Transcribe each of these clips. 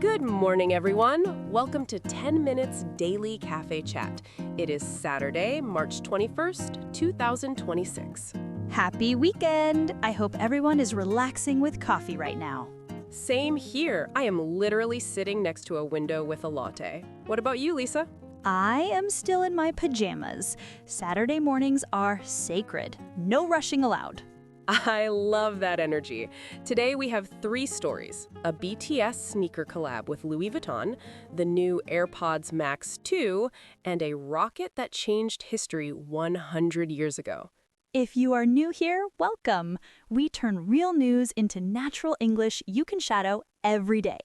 Good morning, everyone. Welcome to 10 Minutes Daily Cafe Chat. It is Saturday, March 21st, 2026. Happy weekend! I hope everyone is relaxing with coffee right now. Same here. I am literally sitting next to a window with a latte. What about you, Lisa? I am still in my pajamas. Saturday mornings are sacred. No rushing allowed. I love that energy. Today we have 3 stories. A BTS sneaker collab with Louis Vuitton, the new AirPods Max 2, and a rocket that changed history 100 years ago. If you are new here, welcome. We turn real news into natural English you can shadow every day.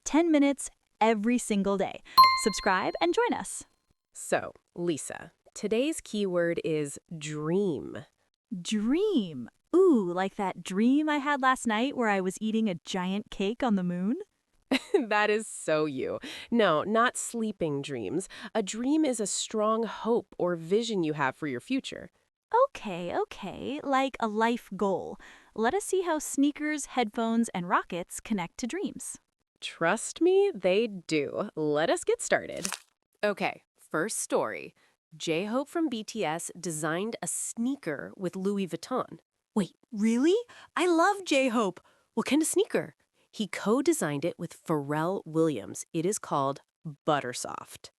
10 minutes every single day. Subscribe and join us. So, Lisa, today's keyword is dream. Dream. Ooh, like that dream I had last night where I was eating a giant cake on the moon? That is so you. No, not sleeping dreams. A dream is a strong hope or vision you have for your future. Okay, like a life goal. Let us see how sneakers, headphones, and rockets connect to dreams. Trust me, they do. Let us get started. Okay, first story. J-Hope from BTS designed a sneaker with Louis Vuitton. Wait, really? I love J-Hope. What kind of sneaker? He co-designed it with Pharrell Williams. It is called BUTTERSOFT.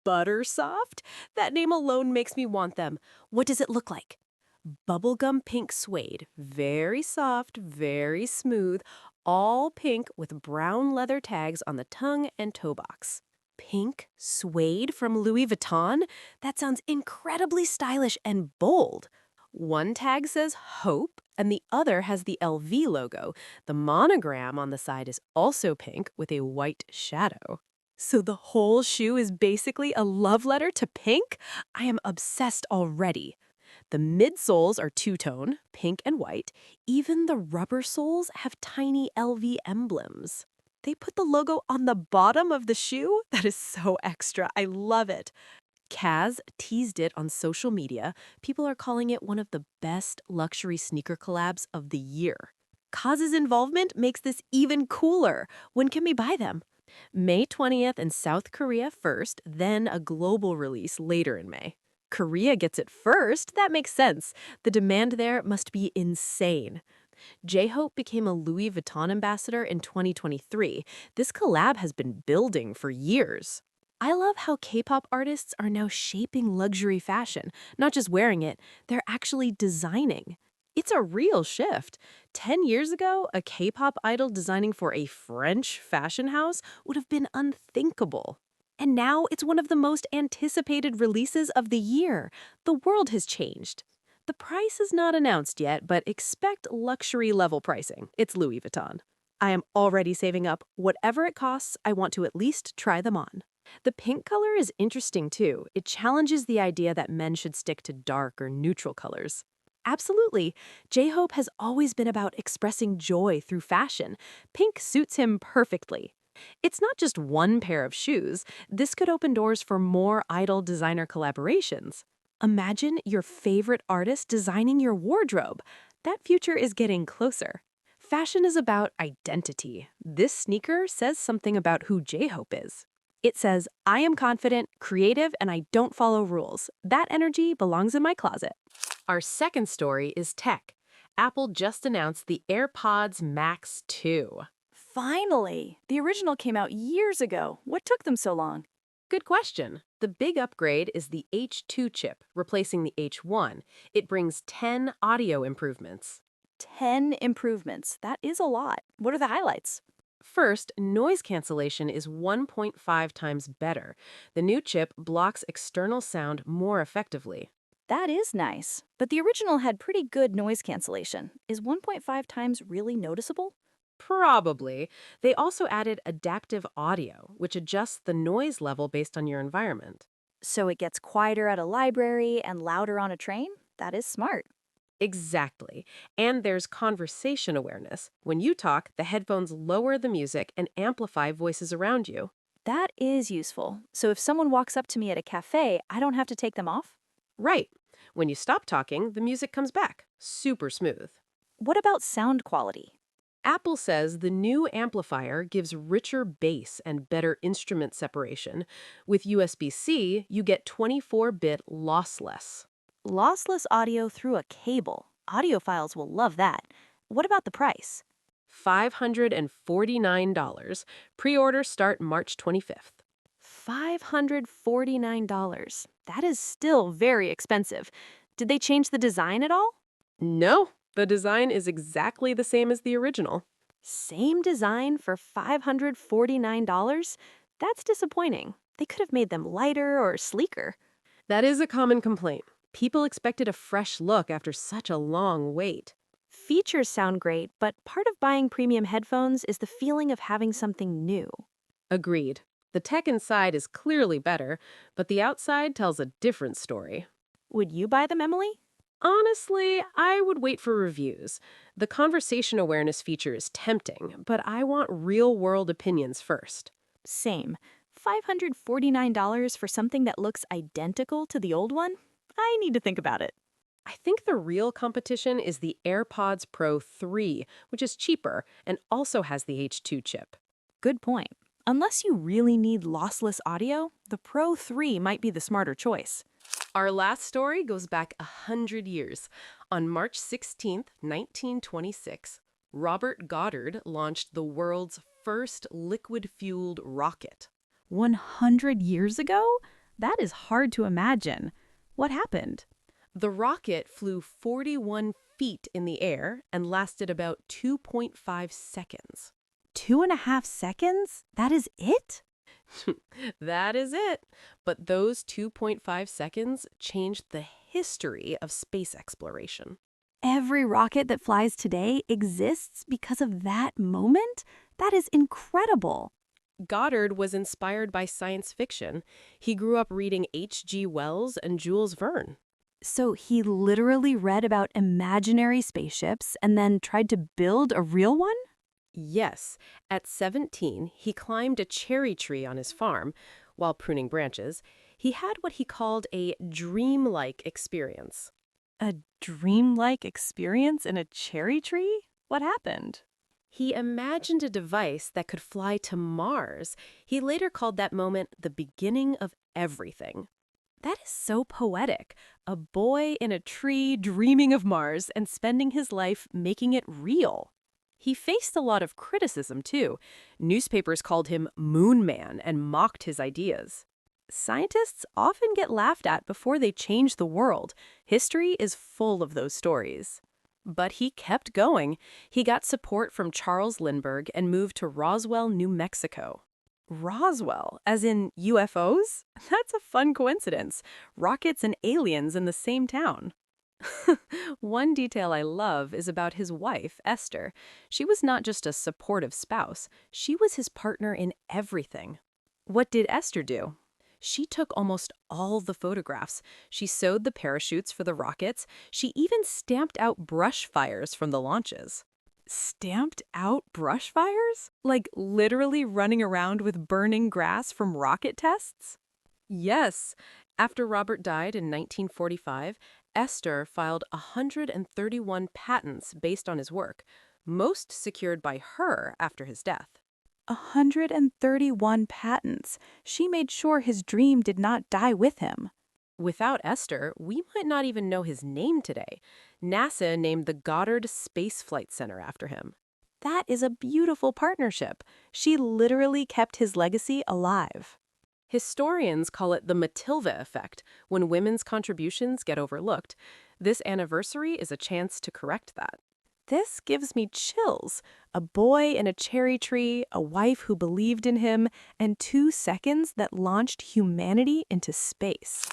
BUTTERSOFT? That name alone makes me want them. What does it look like? Bubblegum pink suede. Very soft, very smooth. All pink with brown leather tags on the tongue and toe box. Pink suede from Louis Vuitton? That sounds incredibly stylish and bold. One tag says Hope, and the other has the LV logo. The monogram on the side is also pink with a white shadow. So the whole shoe is basically a love letter to pink? I am obsessed already. The midsoles are two-tone, pink and white. Even the rubber soles have tiny LV emblems. They put the logo on the bottom of the shoe? That is so extra. I love it. Kaz teased it on social media. People are calling it one of the best luxury sneaker collabs of the year. Kaz's involvement makes this even cooler. When can we buy them? May 20th in South Korea first, then a global release later in May. Korea gets it first? That makes sense. The demand there must be insane. J-Hope became a Louis Vuitton ambassador in 2023. This collab has been building for years. I love how K-pop artists are now shaping luxury fashion, not just wearing it, they're actually designing. It's a real shift. 10 years ago, a K-pop idol designing for a French fashion house would have been unthinkable. And now it's one of the most anticipated releases of the year. The world has changed. The price is not announced yet, but expect luxury-level pricing. It's Louis Vuitton. I am already saving up. Whatever it costs, I want to at least try them on. The pink color is interesting too. It challenges the idea that men should stick to dark or neutral colors. Absolutely. J-Hope has always been about expressing joy through fashion. Pink suits him perfectly. It's not just one pair of shoes. This could open doors for more idol designer collaborations. Imagine your favorite artist designing your wardrobe. That future is getting closer. Fashion is about identity. This sneaker says something about who J-Hope is. It says, I am confident, creative, and I don't follow rules. That energy belongs in my closet. Our second story is tech. Apple just announced the AirPods Max 2. Finally! The original came out years ago. What took them so long? Good question. The big upgrade is the H2 chip, replacing the H1. It brings 10 audio improvements. 10 improvements. That is a lot. What are the highlights? First, noise cancellation is 1.5 times better. The new chip blocks external sound more effectively. That is nice. But the original had pretty good noise cancellation. Is 1.5 times really noticeable? Probably. They also added adaptive audio, which adjusts the noise level based on your environment. So it gets quieter at a library and louder on a train? That is smart. Exactly. And there's conversation awareness. When you talk, the headphones lower the music and amplify voices around you. That is useful. So if someone walks up to me at a cafe, I don't have to take them off? Right. When you stop talking, the music comes back. Super smooth. What about sound quality? Apple says the new amplifier gives richer bass and better instrument separation. With USB-C, you get 24-bit lossless. Lossless audio through a cable. Audiophiles will love that. What about the price? $549. Pre-orders start March 25th. $549. That is still very expensive. Did they change the design at all? No, the design is exactly the same as the original. Same design for $549? That's disappointing. They could have made them lighter or sleeker. That is a common complaint. People expected a fresh look after such a long wait. Features sound great, but part of buying premium headphones is the feeling of having something new. Agreed. The tech inside is clearly better, but the outside tells a different story. Would you buy them, Emily? Honestly, I would wait for reviews. The conversation awareness feature is tempting, but I want real-world opinions first. Same. $549 for something that looks identical to the old one? I need to think about it. I think the real competition is the AirPods Pro 3, which is cheaper and also has the H2 chip. Good point. Unless you really need lossless audio, the Pro 3 might be the smarter choice. Our last story goes back 100 years. On March 16th, 1926, Robert Goddard launched the world's first liquid-fueled rocket. 100 years ago? That is hard to imagine. What happened? The rocket flew 41 feet in the air and lasted about 2.5 seconds. 2.5 seconds? That is it? That is it. But those 2.5 seconds changed the history of space exploration. Every rocket that flies today exists because of that moment? That is incredible. Goddard was inspired by science fiction. He grew up reading H.G. Wells and Jules Verne. So he literally read about imaginary spaceships and then tried to build a real one? Yes. At 17, he climbed a cherry tree on his farm. While pruning branches, he had what he called a dreamlike experience. A dreamlike experience in a cherry tree? What happened? He imagined a device that could fly to Mars. He later called that moment the beginning of everything. That is so poetic. A boy in a tree dreaming of Mars and spending his life making it real. He faced a lot of criticism, too. Newspapers called him Moon Man and mocked his ideas. Scientists often get laughed at before they change the world. History is full of those stories. But he kept going. He got support from Charles Lindbergh and moved to Roswell, New Mexico. Roswell, as in UFOs? That's a fun coincidence. Rockets and aliens in the same town. One detail I love is about his wife, Esther. She was not just a supportive spouse. She was his partner in everything. What did Esther do? She took almost all the photographs. She sewed the parachutes for the rockets. She even stamped out brush fires from the launches. Stamped out brush fires? Like literally running around with burning grass from rocket tests? Yes. After Robert died in 1945, Esther filed 131 patents based on his work, most secured by her after his death. 131 patents. She made sure his dream did not die with him. Without Esther, we might not even know his name today. NASA named the Goddard Space Flight Center after him. That is a beautiful partnership. She literally kept his legacy alive. Historians call it the Matilda effect, when women's contributions get overlooked. This anniversary is a chance to correct that. This gives me chills. A boy in a cherry tree, a wife who believed in him, and 2 seconds that launched humanity into space.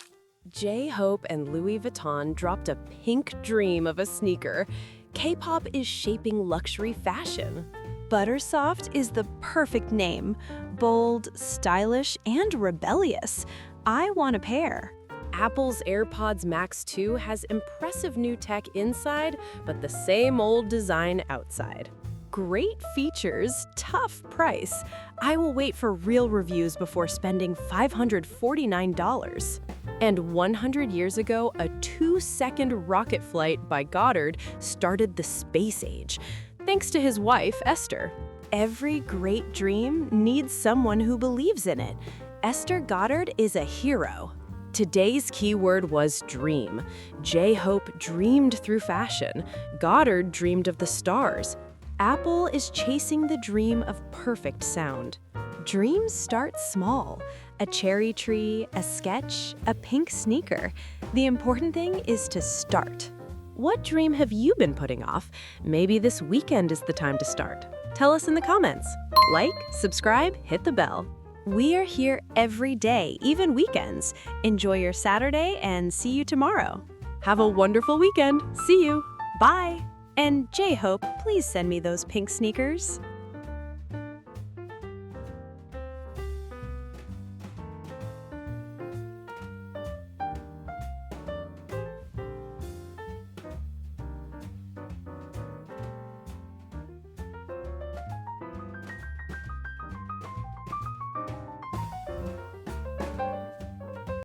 J-Hope and Louis Vuitton dropped a pink dream of a sneaker. K-pop is shaping luxury fashion. BUTTERSOFT is the perfect name. Bold, stylish, and rebellious. I want a pair. Apple's AirPods Max 2 has impressive new tech inside, but the same old design outside. Great features, tough price. I will wait for real reviews before spending $549. And 100 years ago, a 2-second rocket flight by Goddard started the space age. thanks to his wife, Esther. Every great dream needs someone who believes in it. Esther Goddard is a hero. Today's keyword was dream. J-Hope dreamed through fashion. Goddard dreamed of the stars. Apple is chasing the dream of perfect sound. Dreams start small. A cherry tree, a sketch, a pink sneaker. The important thing is to start. What dream have you been putting off? Maybe this weekend is the time to start. Tell us in the comments. Like, subscribe, hit the bell. We are here every day, even weekends. Enjoy your Saturday and see you tomorrow. Have a wonderful weekend. See you. Bye. And J-Hope, please send me those pink sneakers.